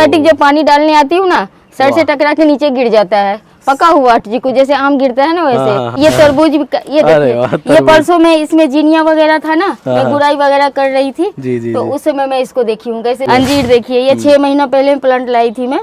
Automatic जब पानी डालने आती हूँ ना, सर से टकरा के नीचे गिर जाता है, पका हुआ चीकू जैसे आम गिरता है ना वैसे। ये तरबूज भी ये देखिए, ये परसों में इसमें जीनिया वगैरह था ना, मैं गुड़ाई वगैरह कर रही थी, तो उस समय मैं इसको देखी हूँ कैसे। अंजीर देखिए, ये 6 महीना पहले प्लांट लाई थी मैं,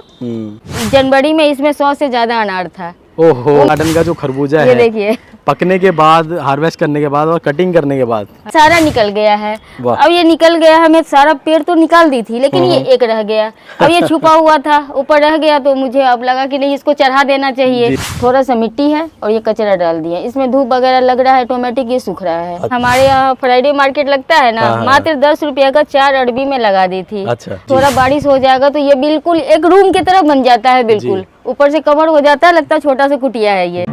जनवरी में इसमें 100 से ज्यादा अनार था। ओहो, गार्डन का जो खरबूजा ये है देखिए, पकने के बाद, हार्वेस्ट करने के बाद और कटिंग करने के बाद सारा निकल गया है। अब ये निकल गया है, मैं सारा पेड़ तो निकाल दी थी, लेकिन ये एक रह गया। अब ये छुपा हुआ था, ऊपर रह गया, तो मुझे अब लगा कि नहीं, इसको चढ़ा देना चाहिए। थोड़ा सा मिट्टी है और ये कचरा डाल दिया, इसमें धूप वगैरह लग रहा है, ऑटोमेटिक ये सूख रहा है। हमारे यहाँ फ्राइडे मार्केट लगता है ना, मात्र 10 रुपया का 4 अरबी में लगा दी थी। थोड़ा बारिश हो जाएगा तो ये बिल्कुल एक रूम की तरह बन जाता है, बिल्कुल ऊपर से कवर हो जाता है, लगता है छोटा सा कुटिया है ये।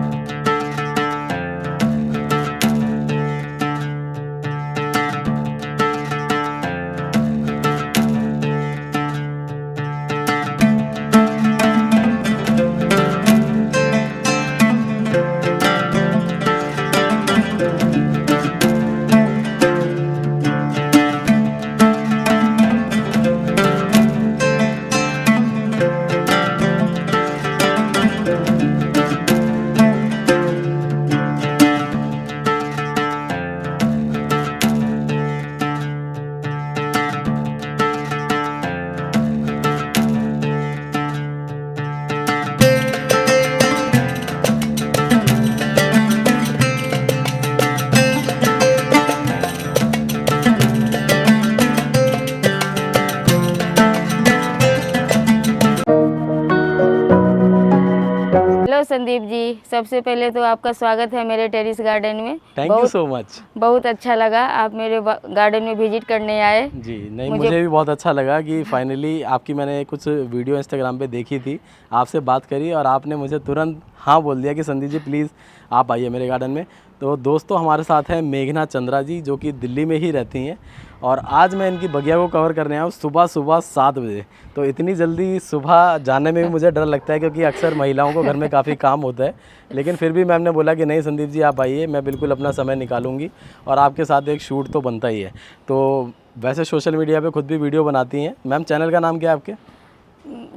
संदीप जी, सबसे पहले तो आपका स्वागत है मेरे टेरिस गार्डन में। Thank you so much. बहुत अच्छा लगा आप मेरे गार्डन में विजिट करने आए। जी नहीं, मुझे भी बहुत अच्छा लगा कि फाइनली आपकी मैंने कुछ वीडियो इंस्टाग्राम पे देखी थी, आपसे बात करी और आपने मुझे तुरंत हाँ बोल दिया कि संदीप जी प्लीज़ आप आइए मेरे गार्डन में। तो दोस्तों हमारे साथ हैं मेघना चंद्रा जी, जो कि दिल्ली में ही रहती हैं, और आज मैं इनकी बगिया को कवर करने आया हूँ सुबह 7 बजे। तो इतनी जल्दी सुबह जाने में भी मुझे डर लगता है, क्योंकि अक्सर महिलाओं को घर में काफ़ी काम होता है, लेकिन फिर भी मैम ने बोला कि नहीं संदीप जी आप आइए, मैं बिल्कुल अपना समय निकालूंगी और आपके साथ एक शूट तो बनता ही है। तो वैसे सोशल मीडिया पे खुद भी वीडियो बनाती हैं मैम, चैनल का नाम क्या है आपके?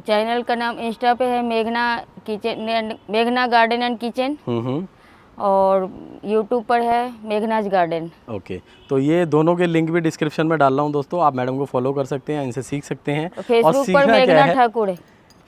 चैनल का नाम इंस्टा पे है मेघना गार्डन एंड किचन, और यूट्यूब पर है मेघनाज गार्डन। ओके, तो ये दोनों के लिंक भी डिस्क्रिप्शन में डाल रहा हूँ दोस्तों, आप मैडम को फॉलो कर सकते हैं, इनसे सीख सकते हैं। फेसबुक पर मेघना ठाकुर है,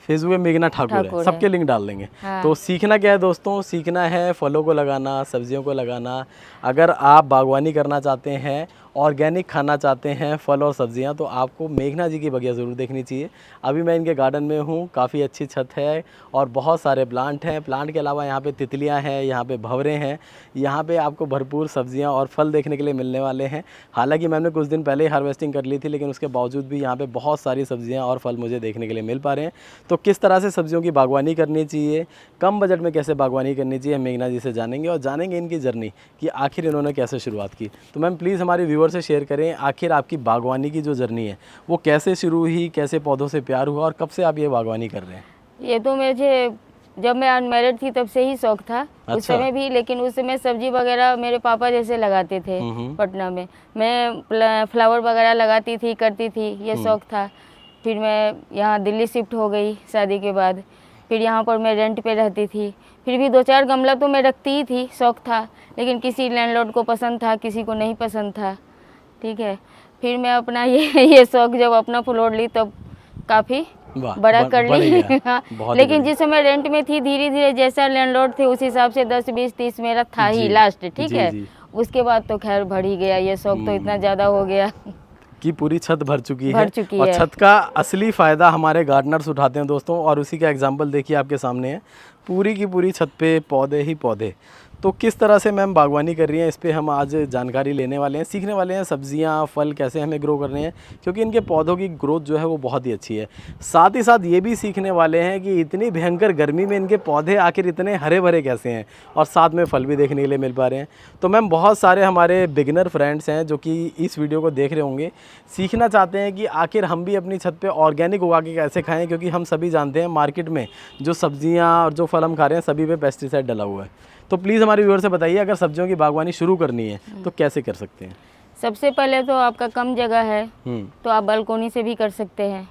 फेसबुक में मेघना ठाकुर है, सबके लिंक डाल देंगे। तो सीखना क्या है दोस्तों, सीखना है फलों को लगाना, सब्जियों को लगाना। अगर आप बागवानी करना चाहते हैं, ऑर्गेनिक खाना चाहते हैं फल और सब्जियां, तो आपको मेघना जी की बगिया ज़रूर देखनी चाहिए। अभी मैं इनके गार्डन में हूँ, काफ़ी अच्छी छत है और बहुत सारे प्लांट हैं। प्लांट के अलावा यहाँ पे तितलियाँ हैं, यहाँ पे भंवरे हैं, यहाँ पे आपको भरपूर सब्जियां और फल देखने के लिए मिलने वाले हैं। हालांकि मैंने कुछ दिन पहले ही हार्वेस्टिंग कर ली थी, लेकिन उसके बावजूद भी यहाँ पे बहुत सारी सब्जियाँ और फल मुझे देखने के लिए मिल पा रहे हैं। तो किस तरह से सब्जियों की बागवानी करनी चाहिए, कम बजट में कैसे बागवानी करनी चाहिए, मेघना जी से जानेंगे और जानेंगे इनकी जर्नी कि आखिर इन्होंने कैसे शुरुआत की। तो मैम प्लीज़ हमारे व्यूअर से शेयर करें, आखिर आपकी बागवानी की जो जर्नी है वो कैसे शुरू हुई, कैसे पौधों से प्यार हुआ और कब से आप ये बागवानी कर रहे हैं? ये तो मुझे जब मैं अनमैरिड थी तब से ही शौक था। अच्छा। उस समय भी, लेकिन उस समय सब्जी वगैरह मेरे पापा जैसे लगाते थे पटना में, मैं फ्लावर वगैरह लगाती थी, करती थी, ये शौक था। फिर मैं यहाँ दिल्ली शिफ्ट हो गई शादी के बाद, फिर यहाँ पर मैं रेंट पे रहती थी। फिर भी 2-4 गमला तो मैं रखती ही थी, शौक था, लेकिन किसी लैंडलॉर्ड को पसंद था, किसी को नहीं पसंद था। ठीक है, फिर मैं अपना ये शौक जब अपना फ्लोर ली तब काफ़ी बड़ा कर ली। हाँ, लेकिन जिस समय रेंट में थी, धीरे धीरे जैसा लैंडलॉर्ड थे उस हिसाब से 10, 20, 30 मेरा था ही लास्ट। ठीक है, उसके बाद तो खैर बढ़ ही गया, ये शौक तो इतना ज़्यादा हो गया कि पूरी छत भर चुकी है। और छत का असली फ़ायदा हमारे गार्डनर्स उठाते हैं दोस्तों, और उसी का एग्जांपल देखिए आपके सामने है, पूरी की पूरी छत पे पौधे ही पौधे। तो किस तरह से मैम बागवानी कर रही हैं, इस पे हम आज जानकारी लेने वाले हैं, सीखने वाले हैं। सब्जियां फल कैसे हमें ग्रो करने हैं, क्योंकि इनके पौधों की ग्रोथ जो है वो बहुत ही अच्छी है। साथ ही साथ ये भी सीखने वाले हैं कि इतनी भयंकर गर्मी में इनके पौधे आखिर इतने हरे भरे कैसे हैं, और साथ में फल भी देखने के लिए मिल पा रहे हैं। तो मैम बहुत सारे हमारे बिगिनर फ्रेंड्स हैं जो कि इस वीडियो को देख रहे होंगे, सीखना चाहते हैं कि आखिर हम भी अपनी छत पर ऑर्गेनिक उगा के कैसे खाएँ, क्योंकि हम सभी जानते हैं मार्केट में जो सब्जियाँ और जो फल हम खा रहे हैं सभी पे पेस्टिसाइड डला हुआ है। तो प्लीज़ हमारे व्यूअर से बताइए, अगर सब्जियों की बागवानी शुरू करनी है तो कैसे कर सकते हैं? सबसे पहले तो आपका कम जगह है तो आप बालकोनी से भी कर सकते हैं।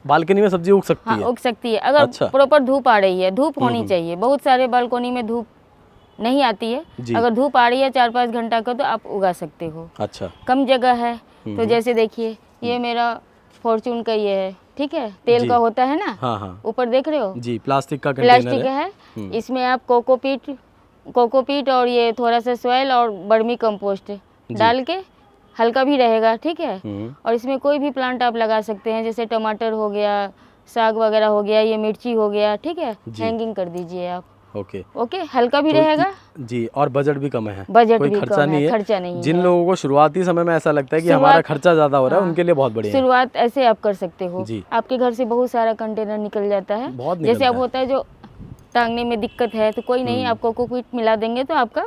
बालकनी में सब्जी उग सकती हाँ, है? उग सकती है अगर अच्छा। प्रॉपर धूप आ रही है, धूप होनी चाहिए। बहुत सारे बालकनी में धूप नहीं आती है, अगर धूप आ रही है 4-5 घंटा का तो आप उगा सकते हो। अच्छा। कम जगह है तो जैसे देखिए ये मेरा फॉर्चून का ये है, ठीक है, तेल का होता है ना। हाँ हाँ ऊपर देख रहे हो जी, प्लास्टिक का कंटेनर प्लास्टिक है। इसमें आप कोकोपीट और ये थोड़ा सा सॉइल और वर्मी कंपोस्ट डाल के, हल्का भी रहेगा, ठीक है। और इसमें कोई भी प्लांट आप लगा सकते हैं, जैसे टमाटर हो गया, साग वगैरह हो गया, ये मिर्ची हो गया, ठीक है। हैंगिंग कर दीजिए आप। ओके, हल्का भी रहेगा जी, और बजट भी कम है, बजट कोई भी खर्चा कम नहीं है, है। खर्चा नहीं जिन है। लोगों को शुरुआती समय में ऐसा लगता है कि हमारा खर्चा ज्यादा हो रहा है, उनके लिए बहुत बढ़िया है। शुरुआत ऐसे आप कर सकते हो। जी। आपके घर से बहुत सारा कंटेनर निकल जाता है, बहुत जैसे अब होता है जो टांगने में दिक्कत है तो कोई नहीं, आप कोकोपीट मिला देंगे तो आपका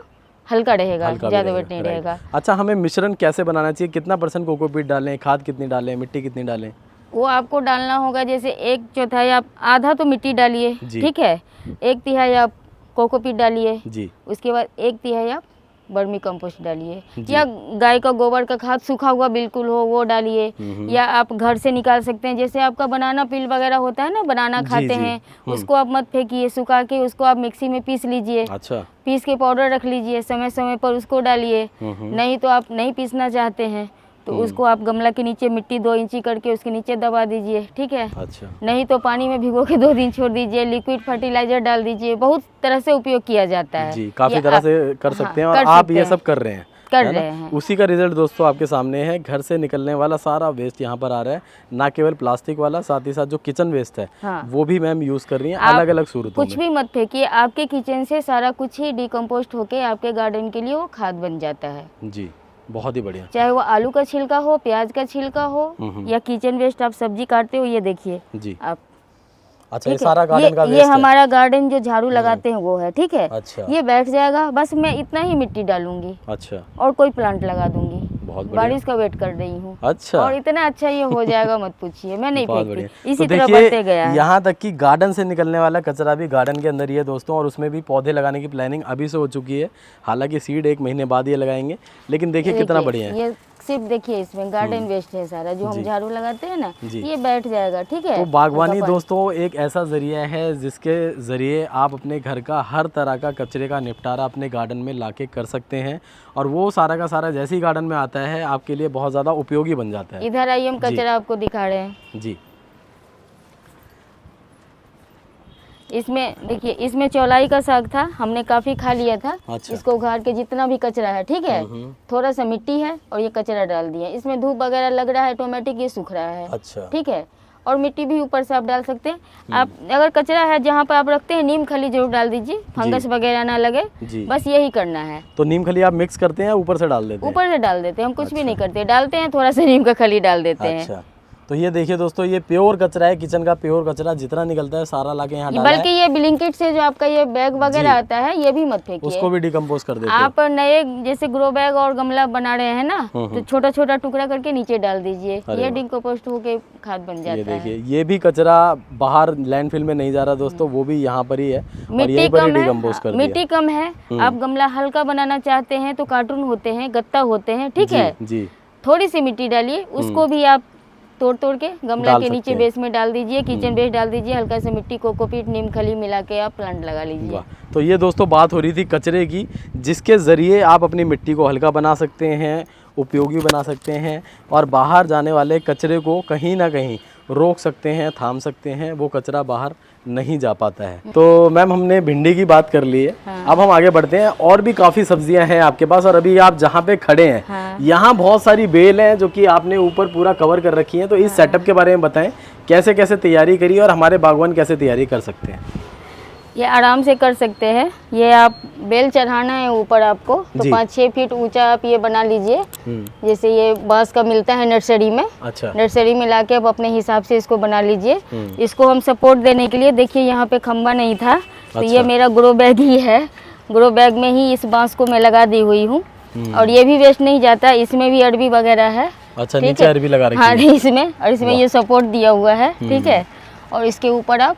हल्का रहेगा, ज्यादा वेट नहीं रहेगा। अच्छा, हमें मिश्रण कैसे बनाना चाहिए? कितना % कोकोपीट डालें, खाद कितनी डालें, मिट्टी कितनी डालें? वो आपको डालना होगा, जैसे 1/4 आप, आधा तो मिट्टी डालिए, ठीक है, 1/3 आप कोकोपीट डालिए जी। उसके बाद 1/3 आप वर्मी कंपोस्ट डालिए, या गाय का गोबर का खाद सूखा हुआ बिल्कुल हो वो डालिए, या आप घर से निकाल सकते हैं। जैसे आपका बनाना पील वगैरह होता है ना, बनाना खाते हैं, उसको आप मत फेंकिए, सुखा के उसको आप मिक्सी में पीस लीजिए। अच्छा। पीस के पाउडर रख लीजिए, समय समय पर उसको डालिए। नहीं तो आप नहीं पीसना चाहते हैं तो उसको आप गमला के नीचे मिट्टी 2 इंची करके उसके नीचे दबा दीजिए, ठीक है। अच्छा। नहीं तो पानी में भिगो के 2 दिन छोड़ दीजिए, लिक्विड फर्टिलाइजर डाल दीजिए। बहुत तरह से उपयोग किया जाता है जी, काफी तरह से कर सकते हैं। और आप ये सब कर रहे हैं, उसी का रिजल्ट दोस्तों आपके सामने है। घर से निकलने वाला सारा वेस्ट यहाँ पर आ रहा है, ना केवल प्लास्टिक वाला, साथ ही साथ जो किचन वेस्ट है वो भी मैम यूज कर रही हैं अलग अलग सूरतों में। कुछ भी मत फेंकिए, आपके किचन से सारा कुछ ही डिकम्पोस्ट होके आपके गार्डन के लिए वो खाद बन जाता है जी। बहुत ही बढ़िया। चाहे वो आलू का छिलका हो, प्याज का छिलका हो, या किचन वेस्ट आप सब्जी काटते हो, ये देखिए जी आप। अच्छा, ये सारा गार्डन का वेस्ट ये हमारा गार्डन जो झाड़ू लगाते हैं वो है, ठीक है। अच्छा। ये बैठ जाएगा, बस मैं इतना ही मिट्टी डालूंगी। अच्छा। और कोई प्लांट लगा दूंगी। बहुत बारिश का वेट कर रही हूँ। अच्छा। और इतना अच्छा ये हो जाएगा, मत पूछिए, मैं नहीं फेंकती, इसी तरह बढ़ते गया। यहाँ तक कि गार्डन से निकलने वाला कचरा भी गार्डन के अंदर ही है दोस्तों, और उसमें भी पौधे लगाने की प्लानिंग अभी से हो चुकी है। हालांकि सीड 1 महीने बाद ये लगाएंगे, लेकिन देखिए कितना बढ़िया है। सिर्फ देखिए इसमें गार्डन वेस्ट है सारा, जो हम झाड़ू लगाते हैं ना, ये बैठ जाएगा, ठीक है। तो बागवानी दोस्तों एक ऐसा जरिया है जिसके जरिए आप अपने घर का हर तरह का कचरे का निपटारा अपने गार्डन में लाके कर सकते हैं, और वो सारा का सारा जैसे ही गार्डन में आता है आपके लिए बहुत ज़्यादा उपयोगी बन जाता है। इधर आइए, हम कचरा आपको दिखा रहे हैं जी। इसमें देखिए, इसमें चौलाई का साग था, हमने काफी खा लिया था। अच्छा। इसको उखाड़ के जितना भी कचरा है, ठीक है, थोड़ा सा मिट्टी है और ये कचरा डाल दिया। इसमें धूप वगैरह लग रहा है, ऑटोमेटिक ये सूख रहा है। अच्छा। ठीक है, और मिट्टी भी ऊपर से आप डाल सकते हैं। आप अगर कचरा है जहाँ पर आप रखते हैं, नीम खली जरूर डाल दीजिए, फंगस वगैरह ना लगे, बस यही करना है। तो नीम खली आप मिक्स करते हैं, ऊपर से डाल देते हैं? ऊपर से डाल देते हैं, हम कुछ भी नहीं करते, डालते हैं थोड़ा सा नीम का खली डाल देते हैं। तो ये देखिए दोस्तों, ये प्योर कचरा है, किचन का प्योर कचरा, जितना निकलता है सारा लाके यहाँ डाला है। बल्कि ये ब्लिंकिट से जो आपका ये बैग वगैरह आता है, ये भी मत फेंकिए, उसको भी डिकम्पोज कर देते हैं। आप नए जैसे ग्रो बैग और गमला बना रहे हैं ना, तो छोटा छोटा टुकड़ा करके नीचे डाल दीजिए, ये डिकम्पोस्ट होके खाद बन जाता है। ये देखिए, ये भी कचरा बाहर लैंडफिल में नहीं जा रहा दोस्तों, वो भी यहाँ पर ही है, और यहीं पर ही डिकम्पोज कर दिया। मिट्टी कम है, आप गमला हल्का बनाना चाहते हैं तो कार्टून होते हैं, गत्ता होते हैं, ठीक है, थोड़ी सी मिट्टी डालिए, उसको भी आप तोड़ के गमला के नीचे बेस में डाल दीजिए, किचन बेस डाल दीजिए, हल्का सा मिट्टी, कोकोपीट, नीम खली मिला के आप प्लांट लगा लीजिए। तो ये दोस्तों बात हो रही थी कचरे की, जिसके ज़रिए आप अपनी मिट्टी को हल्का बना सकते हैं, उपयोगी बना सकते हैं, और बाहर जाने वाले कचरे को कहीं ना कहीं रोक सकते हैं, थाम सकते हैं, वो कचरा बाहर नहीं जा पाता है। तो मैम, हमने भिंडी की बात कर ली है, अब हम आगे बढ़ते हैं। और भी काफ़ी सब्जियां हैं आपके पास, और अभी आप जहाँ पे खड़े हैं यहाँ बहुत सारी बेल हैं जो कि आपने ऊपर पूरा कवर कर रखी हैं। तो इस सेटअप के बारे में बताएं, कैसे कैसे तैयारी करी और हमारे बागवान कैसे तैयारी कर सकते हैं? ये आराम से कर सकते हैं। ये आप बेल चढ़ाना है ऊपर आपको, तो 5-6 फीट ऊंचा आप ये बना लीजिए। जैसे ये बांस का मिलता है नर्सरी में। अच्छा। नर्सरी में लाके आप अपने हिसाब से इसको बना लीजिए। इसको हम सपोर्ट देने के लिए, देखिए यहाँ पे खम्बा नहीं था, तो ये मेरा ग्रो बैग ही है, ग्रो बैग में ही इस बांस को मैं लगा दी हुई हूँ, और ये भी वेस्ट नहीं जाता, इसमें भी अरबी वगैरह है। अच्छा, नीचे अरबी लगा रखी है? हाँ, इसमें, और इसमें ये सपोर्ट दिया हुआ है, ठीक है। और इसके ऊपर आप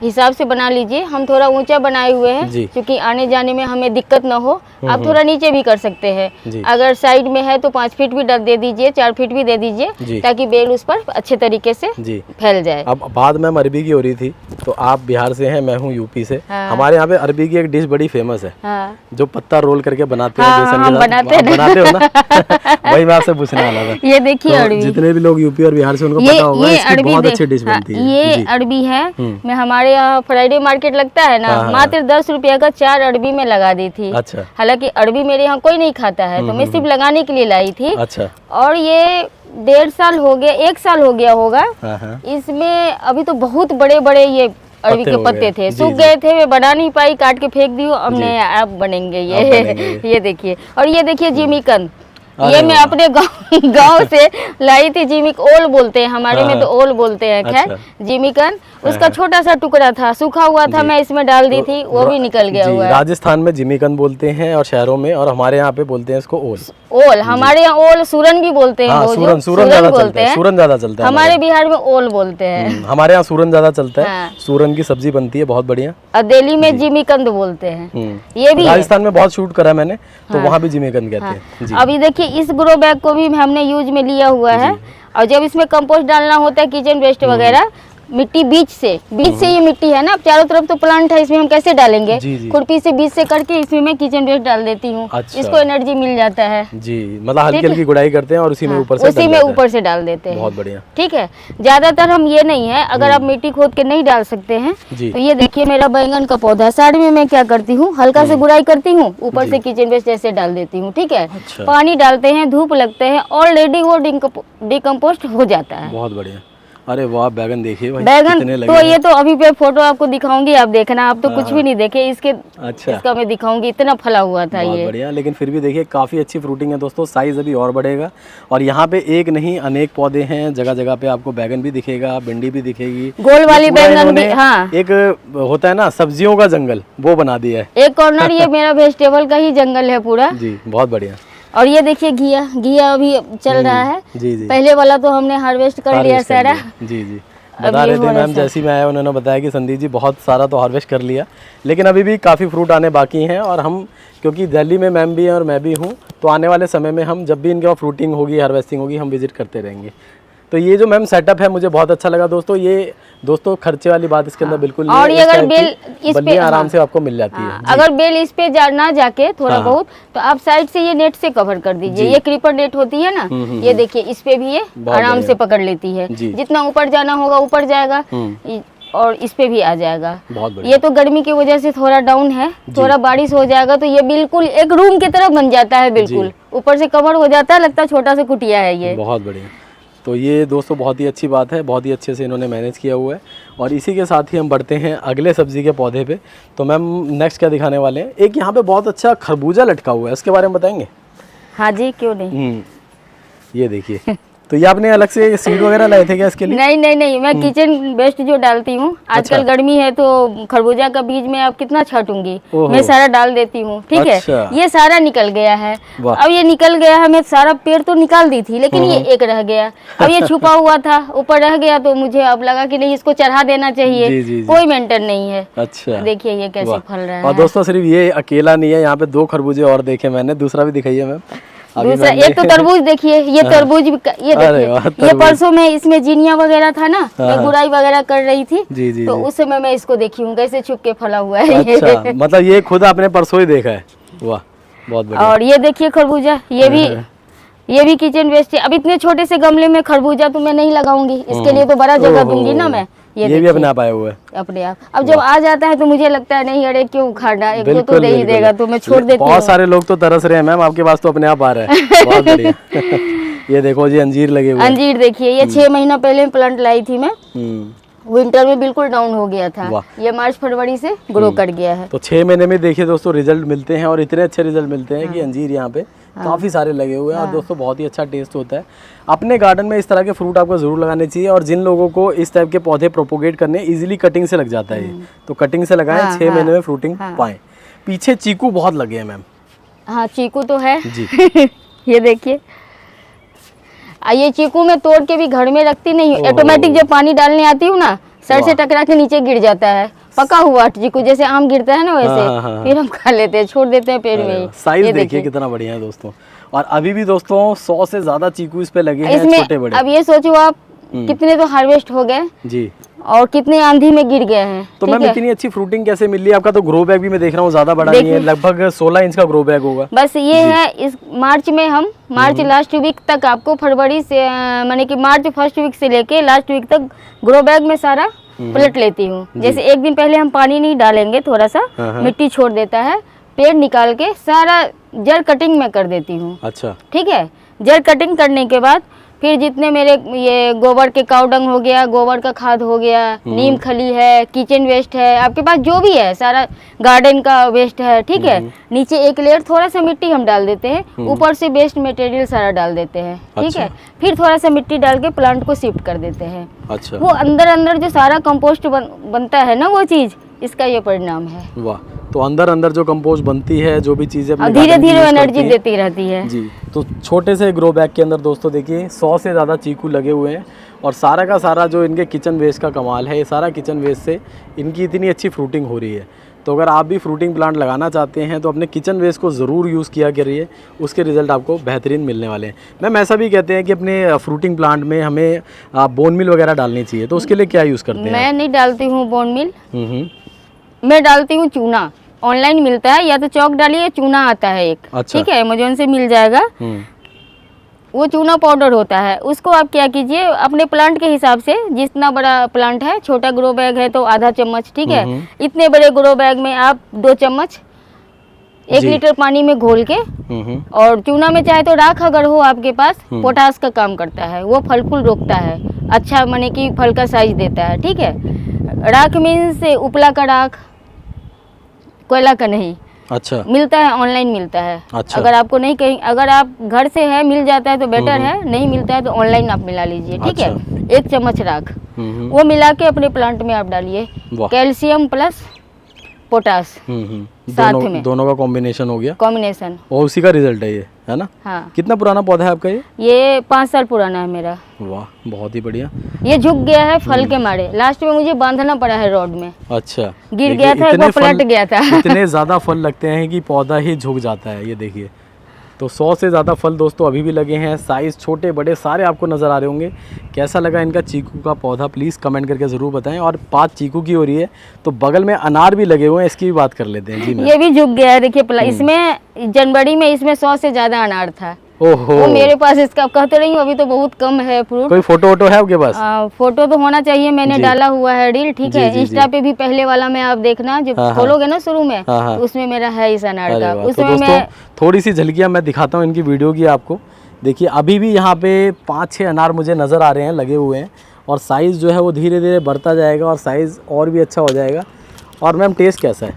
हिसाब से बना लीजिए। हम थोड़ा ऊंचा बनाए हुए हैं क्योंकि आने जाने में हमें दिक्कत ना हो। आप थोड़ा नीचे भी कर सकते हैं, अगर साइड में है तो 5 फीट भी दे दीजिए, 4 फीट भी दे दीजिए, ताकि बेल उस पर अच्छे तरीके से फैल जाए। अब बात मैम अरबी की हो रही थी, तो आप बिहार से हैं, मैं हूँ यूपी से। हमारे यहाँ पे अरबी की एक डिश बड़ी फेमस है, जो पत्ता रोल करके बनाते हैं बेसन के साथ। बनाते हो ना? वही मैं आपसे पूछने वाला था। ये देखिए अरबी, जितने भी लोग यूपी और बिहार से उनको पता होगा, इसकी बहुत अच्छी डिश बनती है। ये अरबी है, मैं हमारे यहाँ फ्राइडे मार्केट लगता है ना, मात्र 10 रुपया का 4 अरबी में लगा दी थी। अच्छा। हालांकि अरबी मेरे यहाँ कोई नहीं खाता है, तो मैं सिर्फ लगाने के लिए लाई थी। अच्छा। और ये 1.5 साल हो गया, 1 साल हो गया होगा। इसमें अभी तो बहुत बड़े बड़े ये अरबी के पत्ते थे, सूख गए थे, मैं बना नहीं पाई, काट के फेंक दी। अब नहीं, अब बनेंगे ये। ये देखिए, और ये देखिए जिमीकंद, ये मैं अपने गांव से लाई थी। जिमिक ओल बोलते हैं, हमारे में तो ओल बोलते हैं। खैर, जिमीकंद उसका छोटा सा टुकड़ा था, सूखा हुआ था, मैं इसमें डाल दी थी, वो भी निकल गया हुआ है। राजस्थान में जिमीकंद बोलते हैं और शहरों में, और हमारे यहाँ पे बोलते हैं इसको ओल। ओल हमारे यहाँ ओल, सूरन भी बोलते हैं। सूरन ज्यादा चलता है, सूरन ज्यादा चलता है। हमारे बिहार में ओल बोलते हैं, हमारे यहाँ सूरन ज्यादा चलता है। सूरन की सब्जी बनती है बहुत बढ़िया। और दिल्ली में जिमीकंद बोलते हैं। ये भी राजस्थान में बहुत शूट करा मैंने, तो वहाँ भी जिमीकंद कहते हैं। अभी देखिए, इस ग्रो बैग को भी हमने यूज में लिया हुआ है, और जब इसमें कंपोस्ट डालना होता है, किचन वेस्ट वगैरह, मिट्टी बीच से ये मिट्टी है ना, अब चारों तरफ तो प्लांट है, इसमें हम कैसे डालेंगे? खुरपी से बीच से करके इसमें मैं किचन वेस्ट डाल देती हूँ। अच्छा। इसको एनर्जी मिल जाता है जी, मतलब हल्की हल्की गुड़ाई करते हैं और उसी में ऊपर से डाल देते हैं। बहुत बढ़िया। ठीक है, ज्यादातर हम ये नहीं है, अगर आप मिट्टी खोद के नहीं डाल सकते हैं तो ये देखिए मेरा बैंगन का पौधा, साइड में मैं क्या करती हूँ, हल्का से गुड़ाई करती हूँ, ऊपर से किचन वेस्ट ऐसे डाल देती हूँ। ठीक है, पानी डालते हैं, धूप लगते हैं, ऑलरेडी वो डिकम्पोस्ट हो जाता है। बहुत बढ़िया। अरे वाह, बैगन देखिए भाई, बैगन तो ये तो अभी पे फोटो आपको दिखाऊंगी, आप देखना। आप तो कुछ भी नहीं देखे इसके। अच्छा। इसका मैं दिखाऊंगी, इतना फला हुआ था ये। बढ़िया, लेकिन फिर भी देखिए काफी अच्छी फ्रूटिंग है दोस्तों, साइज अभी और बढ़ेगा। और यहाँ पे एक नहीं अनेक पौधे हैं, जगह जगह पे आपको बैगन भी दिखेगा, भिंडी भी दिखेगी, गोल वाली बैगन भी। हाँ, एक होता है ना सब्जियों का जंगल, वो बना दिया है। एक कॉर्नर ये मेरा वेजिटेबल का ही जंगल है पूरा। जी, बहुत बढ़िया। और ये देखिए घिया अभी चल रहा है। जी जी। पहले वाला तो हमने हार्वेस्ट कर लिया सारा। जी जी, बता रहे थे मैम, जैसी मैं आया उन्होंने बताया कि संदीप जी बहुत सारा तो हार्वेस्ट कर लिया, लेकिन अभी भी काफ़ी फ्रूट आने बाकी हैं। और हम, क्योंकि दिल्ली में मैम भी हैं और मैं भी हूँ, तो आने वाले समय में हम जब भी इनके वहाँ फ्रूटिंग होगी, हार्वेस्टिंग होगी, हम विजिट करते रहेंगे। तो ये जो मैम सेटअप है मुझे बहुत अच्छा लगा दोस्तों। ये दोस्तों खर्चे वाली बात इसके अंदर बिल्कुल नहीं है। और ये अगर बेल इस पे आराम से आपको मिल जाती है। अगर बेल इस पे ना जाके थोड़ा बहुत, तो आप साइड से ये नेट से कवर कर दीजिए। ये क्रीपर नेट होती है ना, ये देखिए इस पे भी ये आराम से पकड़ लेती है। जितना ऊपर जाना होगा ऊपर जाएगा, और इस पे भी आ जाएगा। ये तो गर्मी की वजह से थोड़ा डाउन है, थोड़ा बारिश हो जाएगा तो ये बिल्कुल एक रूम की तरह बन जाता है, बिल्कुल ऊपर से कवर हो जाता है, लगता है छोटा सा कुटिया है ये। बहुत बढ़िया। तो ये दोस्तों बहुत ही अच्छी बात है, बहुत ही अच्छे से इन्होंने मैनेज किया हुआ है। और इसी के साथ ही हम बढ़ते हैं अगले सब्जी के पौधे पे। तो मैम नेक्स्ट क्या दिखाने वाले हैं? एक यहाँ पे बहुत अच्छा खरबूजा लटका हुआ है, उसके बारे में बताएंगे? हाँ जी, क्यों नहीं। ये देखिए, तो ये आपने अलग से सीड वगैरह लाए थे क्या इसके लिए? नहीं, मैं किचन वेस्ट जो डालती हूँ, आजकल गर्मी है तो खरबूजा का बीज में आप कितना छाटूंगी, मैं सारा डाल देती हूँ। ठीक है, ये सारा निकल गया है। अब ये निकल गया है, मैं सारा पेड़ तो निकाल दी थी, लेकिन ये एक रह गया। अब ये छुपा हुआ था, ऊपर रह गया, तो मुझे अब लगा कि नहीं, इसको चढ़ा देना चाहिए। कोई मेंटेन नहीं है। अच्छा, देखिए ये कैसे फल रहा है। और दोस्तों सिर्फ ये अकेला नहीं है, यहाँ पे 2 खरबूजे और देखे मैंने, दूसरा भी दिखाइए मैम। दूसरा एक तो तरबूज देखिए, ये तरबूज, ये देखिए, ये परसों में इसमें जीनिया वगैरह था ना, मैं गुड़ाई वगैरह कर रही थी, तो उस समय मैं इसको देखी हूँ कैसे छुप के फला हुआ है। अच्छा, मतलब ये खुद आपने परसों ही देखा है? वाह, बहुत बढ़िया। और ये देखिए खरबूजा, ये भी किचन वेस्ट है। अब इतने छोटे से गमले में खरबूजा तो मैं नहीं लगाऊंगी, इसके लिए तो बड़ा जगह दूंगी ना मैं। ये भी अपने आप आया हुआ है, अपने आप। अब जब आ जाता है तो मुझे लगता है नहीं, अरे क्यों उखाड़ना, एक दो तो नहीं देगा तो मैं छोड़ देती हूँ। बहुत सारे लोग तो तरस रहे हैं मैम, आपके पास तो अपने आप आ रहा है। बहुत बढ़िया। ये देखो जी, अंजीर लगे हुए हैं। अंजीर देखिए, ये 6 महीना पहले प्लांट लाई थी मैं, विंटर में बिल्कुल डाउन हो गया था, ये मार्च फरवरी से ग्रो कर गया है। तो 6 महीने में देखिए दोस्तों रिजल्ट मिलते हैं, और इतने अच्छे रिजल्ट मिलते हैं कि अंजीर यहाँ पे काफ़ी सारे लगे हुए हैं। और दोस्तों बहुत ही अच्छा टेस्ट होता है। अपने गार्डन में इस तरह के फ्रूट आपको ज़रूर लगाने चाहिए। और जिन लोगों को इस टाइप के पौधे प्रोपोगेट करने इजीली कटिंग से लग जाता है ये, तो कटिंग से लगाएं, 6 महीने में फ्रूटिंग पाएं। पीछे चीकू बहुत लगे हैं मैम। हाँ, चीकू तो है जी। ये देखिए, ये चीकू मैं तोड़ के भी घर में रखती नहीं हूँ, ऑटोमेटिक जब पानी डालने आती हूँ ना, सर से टकरा के नीचे गिर जाता है, पका हुआ चीकू जैसे आम गिरता है ना वैसे। फिर हम खा लेते हैं, छोड़ देते हैं पेड़ में ही। साइज देखिए कितना बढ़िया है दोस्तों। और अभी भी दोस्तों 100 से ज्यादा चीकू इस पे लगे हैं, छोटे बड़े। अब ये सोचो आप कितने तो हार्वेस्ट हो गए जी, और कितने आंधी में गिर गए हैं। तो मैम इतनी अच्छी फ्रूटिंग कैसे मिल रही है? आपका तो ग्रो बैग भी मैं देख रहा हूँ ज्यादा बड़ा नहीं है, लगभग 16 इंच का ग्रो बैग होगा। बस ये है, इस मार्च में हम मार्च लास्ट वीक तक आपको फरवरी से माने कि मार्च फर्स्ट वीक से लेके लास्ट वीक तक ग्रो बैग में सारा पलट लेती हूँ। जैसे एक दिन पहले हम पानी नहीं डालेंगे, थोड़ा सा मिट्टी छोड़ देता है, पेड़ निकाल के सारा जड़ कटिंग में कर देती हूँ। अच्छा, ठीक है। जड़ कटिंग करने के बाद फिर जितने मेरे ये गोबर के काऊ डंग हो गया, गोबर का खाद हो गया, नीम खली है, किचन वेस्ट है, आपके पास जो भी है सारा गार्डन का वेस्ट है, ठीक है। नीचे एक लेयर थोड़ा सा मिट्टी हम डाल देते हैं, ऊपर से वेस्ट मटेरियल सारा डाल देते हैं, ठीक है। फिर थोड़ा सा मिट्टी डाल के प्लांट को शिफ्ट कर देते हैं। अच्छा, वो अंदर अंदर जो सारा कंपोस्ट बनता है ना, वो चीज, इसका ये परिणाम है। वाह, तो अंदर अंदर जो कंपोस्ट बनती है, जो भी चीजें धीरे धीरे एनर्जी देती रहती है जी। तो छोटे से ग्रो बैग के अंदर दोस्तों देखिए 100 से ज़्यादा चीकू लगे हुए हैं, और सारा का सारा जो इनके किचन वेस्ट का कमाल है, ये सारा किचन वेस्ट से इनकी इतनी अच्छी फ्रूटिंग हो रही है। तो अगर आप भी फ्रूटिंग प्लांट लगाना चाहते हैं तो अपने किचन वेस्ट को ज़रूर यूज़ किया करिए, उसके रिजल्ट आपको बेहतरीन मिलने वाले हैं। मैम ऐसा भी कहते हैं कि अपने फ्रूटिंग प्लांट में हमें बोन मिल वगैरह डालनी चाहिए, तो उसके लिए क्या यूज़ करते हैं? मैं नहीं डालती हूँ बोन मिल, मैं डालती हूँ चूना। ऑनलाइन मिलता है, या तो चौक डालिए, चूना आता है एक, अच्छा। ठीक है, अमेज़न से मिल जाएगा। वो चूना पाउडर होता है, उसको आप क्या कीजिए, अपने प्लांट के हिसाब से, जितना बड़ा प्लांट है, छोटा ग्रो बैग है तो आधा चम्मच, ठीक है। इतने बड़े ग्रो बैग में आप 2 चम्मच 1 लीटर पानी में घोल के, और चूना में चाहे तो राख अगर हो आपके पास, पोटास का काम करता है, वो फल फूल रोकता है, अच्छा माने कि फल का साइज देता है, ठीक है। राख मीन्स उपला का राख, कोयला का नहीं। अच्छा, मिलता है, ऑनलाइन मिलता है। अच्छा। अगर आपको नहीं, कहीं अगर आप घर से है मिल जाता है तो बेटर है, नहीं मिलता है तो ऑनलाइन आप मिला लीजिए, ठीक है। 1 चम्मच राख, वो मिला के अपने प्लांट में आप डालिए, कैल्शियम प्लस पोटास साथ में, दोनों का कॉम्बिनेशन हो गया, कॉम्बिनेशन, और उसी का रिजल्ट है ये, है ना? हाँ। कितना पुराना पौधा है आपका ये 5 साल पुराना है मेरा। वाह, बहुत ही बढ़िया। ये झुक गया है फल के मारे, लास्ट में मुझे बांधना पड़ा है रॉड में। अच्छा, गिर गया था, एक बार पलट गया था। इतने ज्यादा फल लगते हैं कि पौधा ही झुक जाता है, ये देखिए। तो 100 से ज़्यादा फल दोस्तों अभी भी लगे हैं, साइज़ छोटे बड़े सारे आपको नज़र आ रहे होंगे। कैसा लगा इनका चीकू का पौधा प्लीज़ कमेंट करके ज़रूर बताएं। और बात चीकू की हो रही है तो बगल में अनार भी लगे हुए हैं, इसकी भी बात कर लेते हैं। जी, ये भी झुक गया है, देखिए इसमें जनवरी में इसमें 100 से ज़्यादा अनार था। ओहो, वो मेरे पास, इसका कहते रही हूँ, अभी तो बहुत कम है फ्रूट। कोई फोटो वोटो है आपके पास? फोटो तो होना चाहिए, मैंने डाला हुआ है रील, ठीक है। इंस्टा पे भी पहले वाला में आप देखना, जो खोलोगे ना शुरू में, तो उसमें मेरा है इस अनार का। उसमें मैं थोड़ी सी झलकियाँ मैं दिखाता हूँ इनकी वीडियो की आपको। देखिए अभी भी यहाँ पे 5-6 अनार मुझे नज़र आ रहे हैं, लगे हुए हैं, और साइज़ जो है वो धीरे धीरे बढ़ता जाएगा और साइज़ और भी अच्छा हो जाएगा। और मैम टेस्ट कैसा है?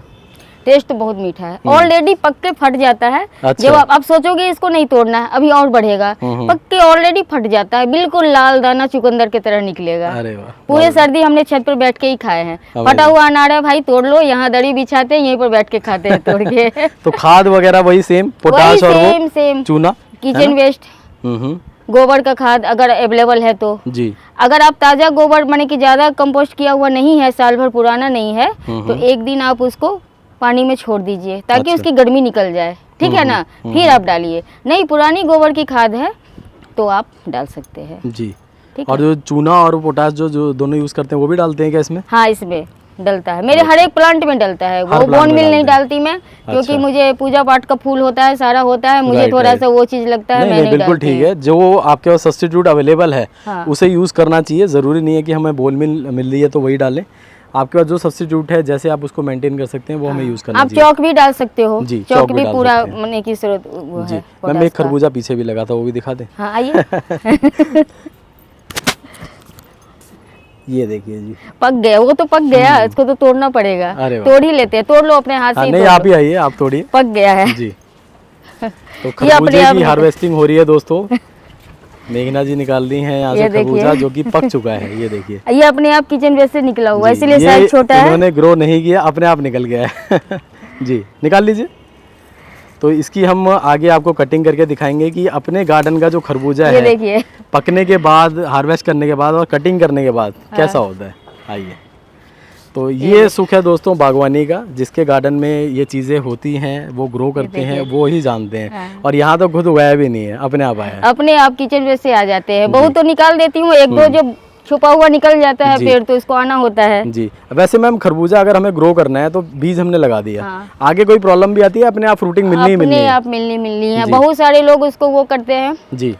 टेस्ट बहुत मीठा है, ऑलरेडी पक के फट जाता है। अच्छा। जब आप सोचोगे इसको नहीं तोड़ना है, अभी और बढ़ेगा, पक के ऑलरेडी फट जाता है, बिल्कुल लाल दाना चुकंदर की तरह निकलेगा। अरे वाह, पूरे सर्दी हमने छत पर बैठ के ही खाए हैं। फटा हुआ अनार है भाई, तोड़ लो, यहाँ दरी बिछाते हैं, यहीं पर बैठ के खाते हैं तोड़ के। तो खाद वगैरह वही सेम, पोटाश और सेम चूना, किचन वेस्ट, गोबर का खाद अगर अवेलेबल है तो जी। अगर आप ताज़ा गोबर माने कि ज़्यादा कंपोस्ट किया हुआ नहीं है, साल भर पुराना नहीं है, तो एक दिन आप उसको पानी में छोड़ दीजिए ताकि अच्छा। उसकी गर्मी निकल जाए, ठीक है ना। फिर आप डालिए। नहीं, पुरानी गोबर की खाद है तो आप डाल सकते हैं जी। और जो चूना और पोटाश जो दोनों यूज करते हैं वो भी डालते हैं क्या इसमें? हाँ, इसमें डलता है, मेरे हर एक प्लांट में डलता है। वो बोन मिल नहीं डालती मैं, क्योंकि मुझे पूजा पाठ का फूल होता है, सारा होता है, मुझे थोड़ा सा वो चीज लगता है। नहीं, बिल्कुल ठीक है, जो आपके पास सब्स्टिट्यूट अवेलेबल है उसे यूज करना चाहिए। जरूरी नहीं है कि हमें बोन मिल रही है तो वही डालें। आपके पास जो सब्स्टिट्यूट है, जैसे आप उसको मेंटेन कर सकते हैं, वो हमें यूज करना चाहिए। आप चौक भी डाल सकते हो जी, चौक भी पूरा मने की जरूरत वो है। मैम एक खरबूजा पीछे भी लगा था, वो भी दिखा दें। हाँ, आइए। ये देखिए जी, पक गया, वो तो पक गया, इसको तो तोड़ना पड़ेगा। तोड़ ही लेते हैं, तोड़ लो अपने हाथ से। नहीं, आप ही आइए, आप तोड़िए। पक गया है जी। तो खरबूजे की हार्वेस्टिंग हो रही है दोस्तों। मेघना जी निकाल दी है यहाँ से खरबूजा जो कि पक चुका है। ये देखिए, ये अपने आप किचन वेस्ट से निकला हुआ है, इसीलिए साइज छोटा है। इन्होंने ग्रो नहीं किया, अपने आप निकल गया है। जी, निकाल लीजिए। तो इसकी हम आगे आपको कटिंग करके दिखाएंगे कि अपने गार्डन का जो खरबूजा है, देखिए, पकने के बाद, हार्वेस्ट करने के बाद और कटिंग करने के बाद कैसा होता है। आइए, तो ये सुख है दोस्तों बागवानी का, जिसके गार्डन में ये चीज़ें होती हैं, वो ग्रो करते हैं, वो ही जानते हैं। हाँ। और यहाँ तो खुद उगाया भी नहीं है, अपने आप आया है। अपने आप किचन में से आ जाते हैं। बहुत तो निकाल देती हूँ, एक दो जो छुपा हुआ निकल जाता है पेड़, तो इसको आना होता है जी। वैसे मैम खरबूजा अगर हमें ग्रो करना है तो बीज हमने लगा दिया, हाँ। आगे कोई प्रॉब्लम भी आती है, अपने आप फ्रूटिंग मिलनी ही मिलनी है? अपने आप मिलनी है। बहुत सारे लोग उसको वो करते हैं जी।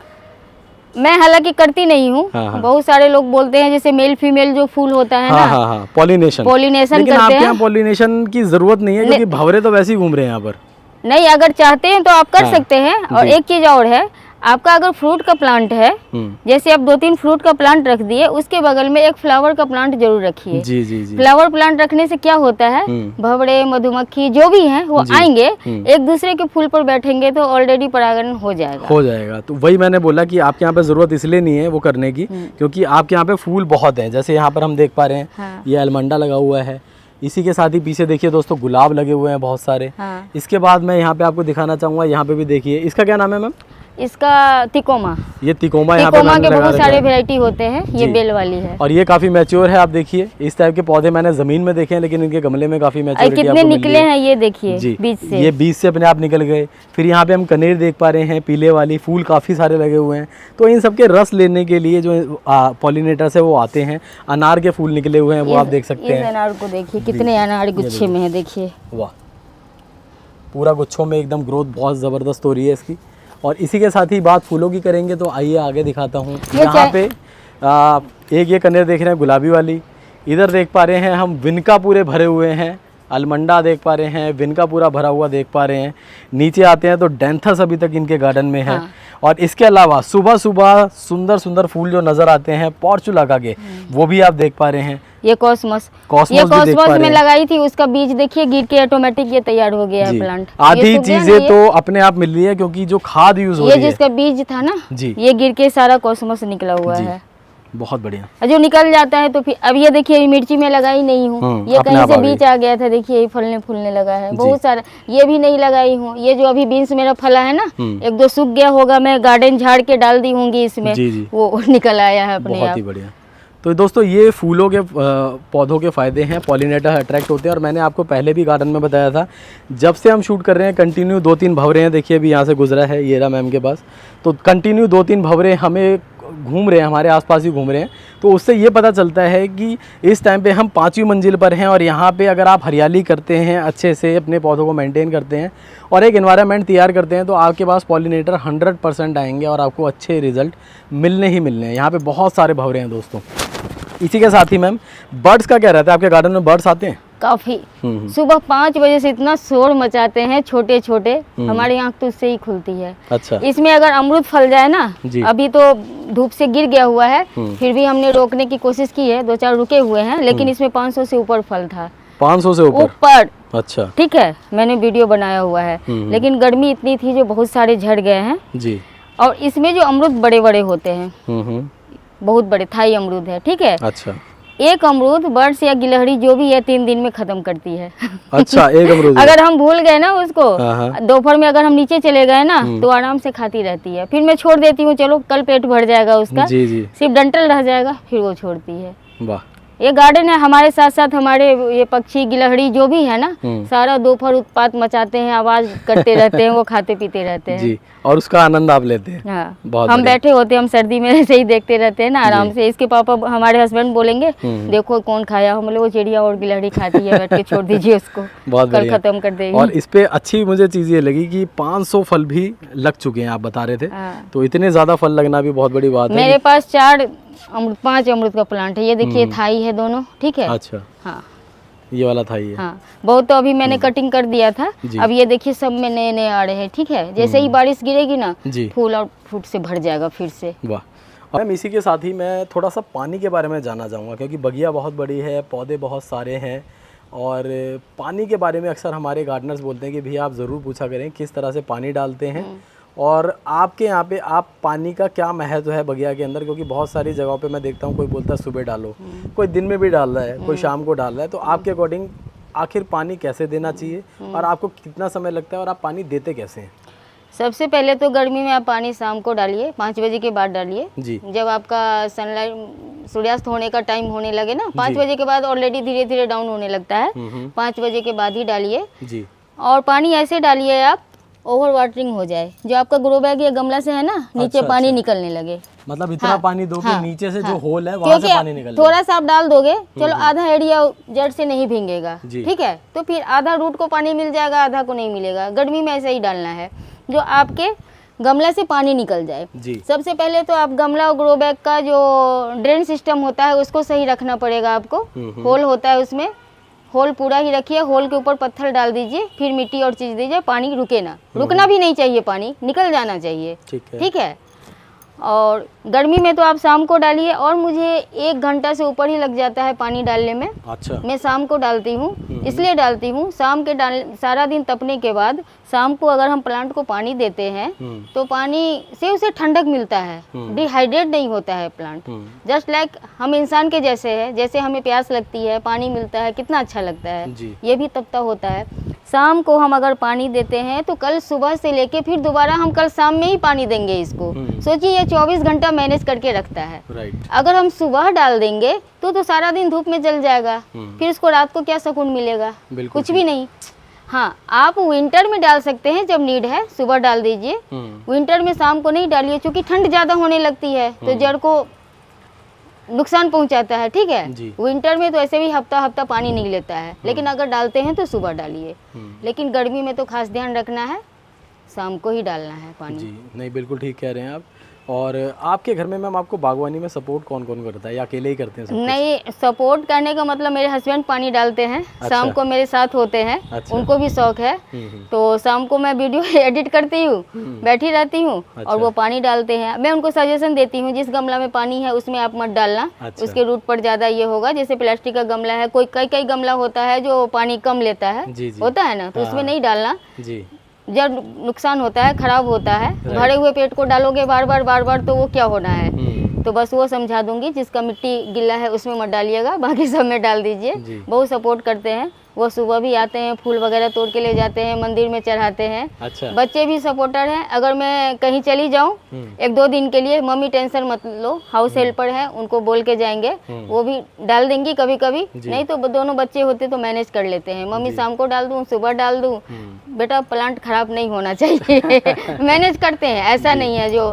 मैं हालांकि करती नहीं हूँ। हाँ। बहुत सारे लोग बोलते हैं जैसे मेल फीमेल जो फूल होता है ना, हाँ, पॉलिनेशन करते आपके हैं। यहाँ पॉलिनेशन की जरूरत नहीं है, क्योंकि भंवरे तो वैसे ही घूम रहे हैं यहाँ पर। नहीं, अगर चाहते हैं तो आप कर सकते हैं। और एक चीज और है, आपका अगर फ्रूट का प्लांट है, जैसे आप 2-3 फ्रूट का प्लांट रख दिए, उसके बगल में एक फ्लावर का प्लांट जरूर रखिए। जी जी जी। फ्लावर प्लांट रखने से क्या होता है, भंवरे मधुमक्खी जो भी हैं वो आएंगे, एक दूसरे के फूल पर बैठेंगे तो ऑलरेडी परागण हो जाएगा। तो वही मैंने बोला कि आपके यहाँ पे जरूरत इसलिए नहीं है वो करने की, क्योंकि आपके यहाँ पे फूल बहुत हैं। जैसे यहाँ पर हम देख पा रहे हैं, हाँ। ये अलमंडा लगा हुआ है, इसी के साथ ही पीछे देखिए दोस्तों गुलाब लगे हुए हैं बहुत सारे। हाँ। इसके बाद मैं यहाँ पे आपको दिखाना चाहूँगा, यहाँ पे भी देखिए, इसका क्या नाम है मैम? इसका तिकोमा। ये तिकोमा यहाँ पे तिकोमा मैंने के लगा बहुत रखा सारे है। वैरायटी होते हैं, ये जी। बेल वाली है। और ये काफी मैच्योर है, आप देखिए इस टाइप के पौधे मैंने जमीन में देखे हैं, लेकिन इनके गमले में काफी मैच्योरिटी कितने निकले हैं ये देखिए बीज से। ये बीज से अपने आप निकल गए। फिर यहाँ पे हम कनेर देख पा रहे हैं, पीले वाली, फूल काफी सारे लगे हुए हैं। तो इन सबके रस लेने के लिए जो पॉलिनेटर्स है वो आते हैं। अनार के फूल निकले हुए हैं, वो आप देख सकते हैं। अनार को देखिए, कितने अनार गुच्छे में है, देखिए। वाह, पूरा गुच्छों में एकदम ग्रोथ बहुत जबरदस्त हो रही है इसकी। और इसी के साथ ही बात फूलों की करेंगे, तो आइए आगे दिखाता हूँ। यहाँ पे एक ये कनेर देख रहे हैं गुलाबी वाली, इधर देख पा रहे हैं हम विनका पूरे भरे हुए हैं, अलमंडा देख पा रहे हैं, विनका पूरा भरा हुआ देख पा रहे हैं। नीचे आते हैं तो डेंथस अभी तक इनके गार्डन में है। और इसके अलावा सुबह सुबह सुंदर सुंदर फूल जो नज़र आते हैं पोर्चुलाका के, वो भी आप देख पा रहे हैं। ये कॉस्मस में लगाई थी, उसका बीज देखिए गिर के ऑटोमेटिक ये तैयार हो गया है प्लांट। आधी चीजें तो अपने आप मिल रही है, क्योंकि जो खाद यूज हो रही है, ये जिसका बीज था ना जी, ये गिर के सारा कॉस्मस निकला हुआ है। बहुत बढ़िया। जो निकल जाता है तो फिर अब ये देखिए मिर्ची में लगाई नहीं हूँ, ये कहीं से बीज आ गया था, देखिए ये फलने फूलने लगा है बहुत सारा। ये भी नहीं लगाई हूँ, ये जो अभी बीन्स मेरा फला है ना, 1-2 सूख गया होगा, मैं गार्डन झाड़ के डाल दी होंगी इसमें, वो निकल आया है अपने आप। बहुत ही बढ़िया। तो दोस्तों ये फूलों के पौधों के फ़ायदे हैं, पॉलिनेटर अट्रैक्ट होते हैं। और मैंने आपको पहले भी गार्डन में बताया था, जब से हम शूट कर रहे हैं कंटिन्यू 2-3 भंवरे हैं। देखिए अभी यहाँ से गुजरा है ये रहा मैम के पास, तो कंटिन्यू 2-3 भंवरे हमें घूम रहे हैं, हमारे आसपास ही घूम रहे हैं। तो उससे ये पता चलता है कि इस टाइम पे हम 5वीं मंजिल पर हैं, और यहाँ पे अगर आप हरियाली करते हैं, अच्छे से अपने पौधों को मेंटेन करते हैं और एक एनवायरनमेंट तैयार करते हैं, तो आपके पास पॉलिनेटर 100% आएंगे और आपको अच्छे रिजल्ट मिलने ही मिलने हैं। यहाँ पे बहुत सारे भंवरे हैं दोस्तों। इसी के साथ ही मैम बर्ड्स का क्या रहता है आपके गार्डन में? बर्ड्स आते हैं काफी। सुबह 5 बजे से इतना शोर मचाते हैं, छोटे छोटे, हमारी आँख तो उससे ही खुलती है। अच्छा। इसमें अगर अमरूद फल जाए ना, अभी तो धूप से गिर गया हुआ है, फिर भी हमने रोकने की कोशिश की है, 2-4 रुके हुए हैं, लेकिन इसमें 500 से ऊपर फल था। 500 से ऊपर? अच्छा, ठीक है, मैंने वीडियो बनाया हुआ है। लेकिन गर्मी इतनी थी जो बहुत सारे झड़ गए हैं जी। और इसमें जो अमरूद बड़े बड़े होते हैं, बहुत बड़े थाई अमरूद है, ठीक है। अच्छा। एक अमरूद बर्ड्स या गिलहरी जो भी है 3 दिन में खत्म करती है। अच्छा, एक अमरूद अगर हम भूल गए ना उसको, दोपहर में अगर हम नीचे चले गए ना, तो आराम से खाती रहती है। फिर मैं छोड़ देती हूँ, चलो कल पेट भर जाएगा उसका, जी जी। सिर्फ डंठल रह जाएगा, फिर वो छोड़ती है। वाह। ये गार्डन है, हमारे साथ साथ हमारे ये पक्षी गिलहरी जो भी है ना, सारा दोपहर उत्पात मचाते हैं, आवाज करते रहते हैं, वो खाते पीते रहते हैं जी, और उसका आनंद आप लेते हैं। हाँ, बहुत हम बैठे होते हैं, हम सर्दी में ऐसे ही देखते रहते हैं ना आराम से। इसके पापा हमारे हस्बैंड बोलेंगे देखो कौन खाया, हम लोग वो चिड़िया और गिलहरी खाती है, बैठ के छोड़ दीजिए उसको, कल खत्म कर देगी। और इस पे अच्छी मुझे चीज ये लगी कि 500 फल भी लग चुके हैं, आप बता रहे थे। तो इतने ज्यादा फल लगना भी बहुत बड़ी बात है। मेरे पास 5 अमरूद का प्लांट है, ये देखिए थाई है दोनों, ठीक है। अच्छा। हाँ, ये वाला थाई है। हाँ, बहुत तो अभी मैंने कटिंग कर दिया था, अब ये देखिए सब में नए नए आ रहे हैं, ठीक है। जैसे ही बारिश गिरेगी ना, फूल और फ्रूट से भर जाएगा फिर से। वाह। मैम इसी के साथ ही मैं थोड़ा सा पानी के बारे में जानना चाहूँगा, क्योंकि बगिया बहुत बड़ी है, पौधे बहुत सारे हैं, और पानी के बारे में अक्सर हमारे गार्डनर्स बोलते हैं कि भैया आप ज़रूर पूछा करें किस तरह से पानी डालते हैं, और आपके यहाँ पे आप पानी का क्या महत्व है बगिया के अंदर, क्योंकि बहुत सारी जगहों पे मैं देखता हूँ कोई बोलता है सुबह डालो, कोई दिन में भी डाल रहा है, कोई शाम को डाल रहा है। तो आपके अकॉर्डिंग आखिर पानी कैसे देना चाहिए और आपको कितना समय लगता है और आप पानी देते कैसे हैं? सबसे पहले तो गर्मी में आप पानी शाम को डालिए, 5 बजे के बाद डालिए जी। जब आपका सनलाइट सूर्यास्त होने का टाइम होने लगे ना, 5 बजे के बाद ऑलरेडी धीरे धीरे डाउन होने लगता है, 5 बजे के बाद ही डालिए जी। और पानी ऐसे डालिए आप ओवर वाटरिंग हो जाए, जो आपका ग्रो बैग या गमला से है ना नीचे अच्छा, पानी अच्छा। निकलने लगे। मतलब इतना हाँ, पानी दोगे हाँ, नीचे से हाँ, जो होल है वहां से पानी निकल थोड़ा सा आप डाल दोगे, चलो आधा एरिया जड़ से नहीं भींगेगा, जी। ठीक है, तो फिर आधा रूट को पानी मिल जाएगा, आधा को नहीं मिलेगा। गर्मी में ऐसे ही डालना है जो आपके गमला से पानी निकल जाए जी। सबसे पहले तो आप गमला और ग्रो बैग का जो ड्रेन सिस्टम होता है उसको सही रखना पड़ेगा आपको। होल होता है उसमें, होल पूरा ही रखिए, होल के ऊपर पत्थर डाल दीजिए, फिर मिट्टी और चीज़ दीजिए, पानी रुके ना, रुकना भी नहीं चाहिए, पानी निकल जाना चाहिए, ठीक है। और गर्मी में तो आप शाम को डालिए, और मुझे 1 घंटा से ऊपर ही लग जाता है पानी डालने में। अच्छा। मैं शाम को डालती हूँ, इसलिए डालती हूँ शाम के सारा दिन तपने के बाद शाम को अगर हम प्लांट को पानी देते हैं तो पानी से उसे ठंडक मिलता है, डिहाइड्रेट नहीं होता है प्लांट। जस्ट लाइक हम इंसान के जैसे है, जैसे हमें प्यास लगती है, पानी मिलता है, कितना अच्छा लगता है, ये भी तपता होता है। शाम को हम अगर पानी देते हैं तो कल सुबह से लेके फिर दोबारा हम कल शाम में ही पानी देंगे इसको। सोचिए ये 24 घंटा मैनेज करके रखता है। अगर हम सुबह डाल देंगे तो सारा दिन धूप में जल जाएगा, फिर उसको रात को क्या सुकून मिलेगा, कुछ भी नहीं। हाँ, आप विंटर में डाल सकते हैं जब नीड है, सुबह डाल दीजिए। विंटर में शाम को नहीं डालिए, क्योंकि ठंड ज़्यादा होने लगती है तो जड़ को नुकसान पहुंचाता है, ठीक है। विंटर में तो ऐसे भी हफ्ता हफ्ता पानी नहीं लेता है, लेकिन अगर डालते हैं तो सुबह डालिए। लेकिन गर्मी में तो खास ध्यान रखना है, शाम को ही डालना है पानी। जी, नहीं बिल्कुल ठीक कह रहे हैं आप। और आपके घर में मैम आपको बागवानी में सपोर्ट कौन कौन करता है या अकेले ही करते हैं सब? नहीं, सपोर्ट करने का मतलब मेरे हस्बैंड पानी डालते हैं, शाम को मेरे साथ होते हैं, उनको भी शौक है, तो शाम को मैं वीडियो एडिट करती हूँ, बैठी रहती हूँ और वो पानी डालते हैं। मैं उनको सजेशन देती हूँ, जिस गमला में पानी है उसमें आप मत डालना, उसके रूट पर ज़्यादा ये होगा। जैसे प्लास्टिक का गमला है, कई गमला होता है जो पानी कम लेता है, होता है ना, तो उसमें नहीं डालना, जब नुकसान होता है, खराब होता है। भरे हुए पेट को डालोगे बार बार तो वो क्या होना है। तो बस वो समझा दूंगी, जिसका मिट्टी गिल्ला है उसमें मत डालिएगा, बाकी सब में डाल दीजिए। बहुत सपोर्ट करते हैं वो, सुबह भी आते हैं, फूल वगैरह तोड़ के ले जाते हैं, मंदिर में चढ़ाते हैं। अच्छा। बच्चे भी सपोर्टर हैं। अगर मैं कहीं चली जाऊं 1-2 दिन के लिए, मम्मी टेंशन मत लो, हाउस हेल्पर है, उनको बोल के जाएंगे, वो भी डाल देंगी कभी कभी, नहीं तो दोनों बच्चे होते तो मैनेज कर लेते हैं। मम्मी शाम को डाल दूं, सुबह डाल दूं, बेटा प्लांट खराब नहीं होना चाहिए। मैनेज करते हैं, ऐसा नहीं है जो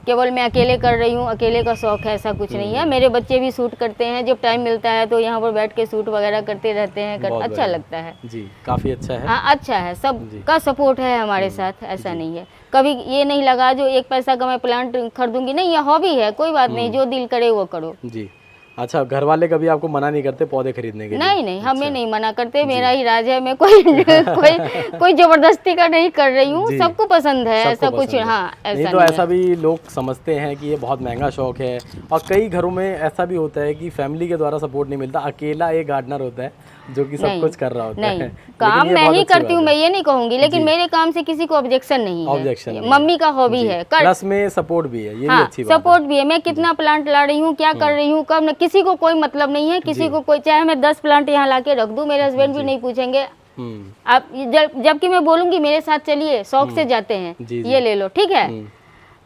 केवल मैं अकेले कर रही हूँ, अकेले का शौक है, ऐसा कुछ नहीं है। मेरे बच्चे भी शूट करते हैं, जब टाइम मिलता है तो यहाँ पर बैठ के शूट वगैरह करते रहते हैं, अच्छा लगता है जी, काफ़ी अच्छा है। हाँ, अच्छा है, सबका सपोर्ट है हमारे साथ, ऐसा नहीं है। कभी ये नहीं लगा जो 1 पैसा का मैं प्लांट खरीदूंगी, नहीं, ये हॉबी है, कोई बात नहीं, जो दिल करे वो करो जी। अच्छा, घर वाले कभी आपको मना नहीं करते पौधे खरीदने के लिए? नहीं, हमें नहीं मना करते, मेरा ही राज है, मैं कोई जबरदस्ती का नहीं कर रही हूँ, सबको पसंद है, ऐसा कुछ। हाँ, ऐसा तो ऐसा भी लोग समझते हैं कि ये बहुत महंगा शौक है, और कई घरों में ऐसा भी होता है कि फैमिली के द्वारा सपोर्ट नहीं मिलता, अकेला एक गार्डनर होता है जो कि सब कुछ कर रहा होता है। काम मैं ही करती हूँ, मैं ये नहीं कहूँगी, लेकिन मेरे काम से किसी को ऑब्जेक्शन नहीं है, मम्मी का हॉबी है, प्लस में सपोर्ट भी है, ये भी अच्छी बात है। सपोर्ट भी है, मैं कितना प्लांट ला रही हूँ, क्या कर रही हूँ, कब, किसी को कोई मतलब नहीं है, किसी को कोई, चाहे मैं 10 प्लांट यहाँ ला के रख दूँ, मेरे हस्बैंड भी नहीं पूछेंगे आप, जबकि मैं बोलूँगी मेरे साथ चलिए, शौक से जाते हैं, ये ले लो, ठीक है।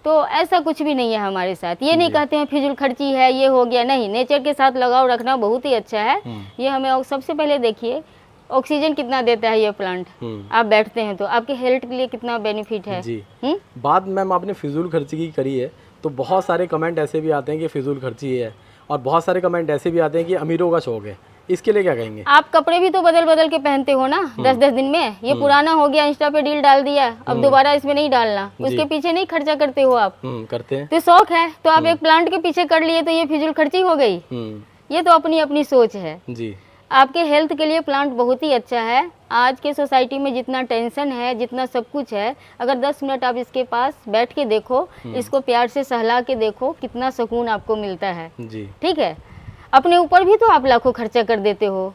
तो ऐसा कुछ भी नहीं है हमारे साथ, ये नहीं कहते हैं फिजूल खर्ची है, ये हो गया, नहीं, नेचर के साथ लगाव रखना बहुत ही अच्छा है। ये हमें सबसे पहले देखिए ऑक्सीजन कितना देता है ये प्लांट, आप बैठते हैं तो आपके हेल्थ के लिए कितना बेनिफिट है जी। बात मैम आपने फिजूल खर्ची की करी है, तो बहुत सारे कमेंट ऐसे भी आते हैं कि फिजूल खर्ची है, और बहुत सारे कमेंट ऐसे भी आते हैं कि अमीरों का शौक है, इसके लिए क्या कहेंगे? आप कपड़े भी तो बदल के पहनते हो ना, 10-10 दिन में, ये पुराना हो गया, इंस्टा पे रील डाल दिया, अब दोबारा इसमें नहीं डालना, उसके पीछे नहीं खर्चा करते हो आप? करते हैं, तो शौक है, तो आप एक प्लांट के पीछे कर लिए तो ये फिजूल खर्ची हो गई? ये तो अपनी अपनी सोच है जी। आपके हेल्थ के लिए प्लांट बहुत ही अच्छा है। आज के सोसाइटी में जितना टेंशन है, जितना सब कुछ है, अगर 10 मिनट आप इसके पास बैठ के देखो, इसको प्यार से सहला के देखो, कितना सुकून आपको मिलता है जी। ठीक है, अपने ऊपर भी तो आप लाखों खर्चा कर देते हो,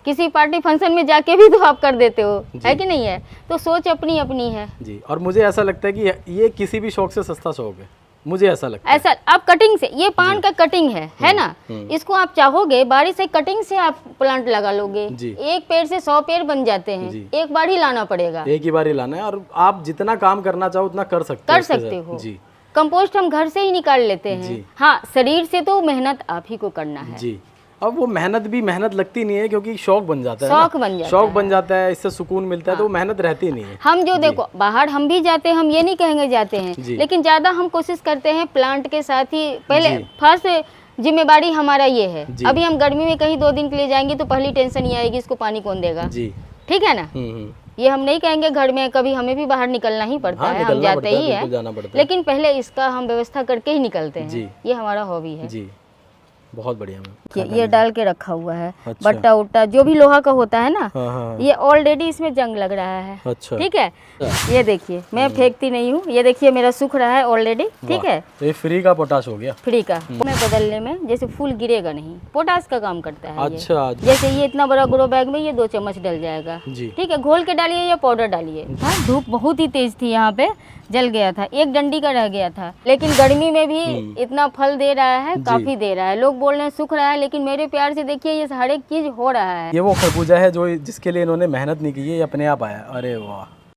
किसी पार्टी फंक्शन में जाके भी तो आप कर देते हो, है कि नहीं है? तो सोच अपनी अपनी है जी। और मुझे ऐसा लगता है कि ये किसी भी शौक से सस्ता शौक है मुझे ऐसा लगता है। ऐसा आप कटिंग से, ये पान का कटिंग है ना, इसको आप चाहोगे बाड़ी से कटिंग से आप प्लांट लगा लोगे, एक पेड़ से 100 पेड़ बन जाते हैं, एक बार ही लाना पड़ेगा, एक ही बार ही लाना है, और आप जितना काम करना चाहो उतना कर सकते हो जी। कंपोस्ट हम घर से ही निकाल लेते हैं। हाँ, शरीर से तो मेहनत आप ही को करना है जी। अब वो मेहनत भी मेहनत लगती नहीं है, क्योंकि शौक बन जाता है, शौक बन जाता है, इससे सुकून मिलता है, तो वो मेहनत रहती नहीं है। हम जो देखो बाहर हम भी जाते हैं, हम ये नहीं कहेंगे जाते हैं, लेकिन ज्यादा हम कोशिश करते हैं प्लांट के साथ ही, पहले फर्स्ट जिम्मेवारी हमारा ये है। अभी हम गर्मी में कहीं 2 दिन के लिए जाएंगे तो पहली टेंशन ये आएगी इसको पानी कौन देगा, ठीक है ना। ये हम नहीं कहेंगे घर में, कभी हमें भी बाहर निकलना ही पड़ता है, हम जाते ही है, लेकिन पहले इसका हम व्यवस्था करके ही निकलते हैं, ये हमारा हॉबी है जी। बहुत बढ़िया मैम। ये डाल के रखा हुआ है, बट्टा उट्टा जो भी लोहा का होता है ना, ये ऑलरेडी इसमें जंग लग रहा है। अच्छा। ठीक है, ये देखिए मैं फेंकती नहीं हूँ, ये देखिए मेरा सूख रहा है ऑलरेडी। ठीक है, तो ये फ्री का पोटाश हो गया, फ्री का। मैं बदलने में जैसे फूल गिरेगा नहीं, पोटाश का काम करता है। अच्छा। जैसे ये इतना बड़ा ग्रो बैग में ये 2 चम्मच डल जाएगा। ठीक है, घोल के डालिए या पाउडर डालिए। धूप बहुत ही तेज थी, यहाँ पे जल गया था, एक डंडी का रह गया था, लेकिन गर्मी में भी इतना फल दे रहा है, काफी दे रहा है। लोग बोल रहे हैं सूख रहा है, लेकिन मेरे प्यार से देखिए ये हर एक चीज हो रहा है। ये वो खरबूजा है जो जिसके लिए इन्होंने मेहनत नहीं की है, ये अपने आप आया। अरे वाह।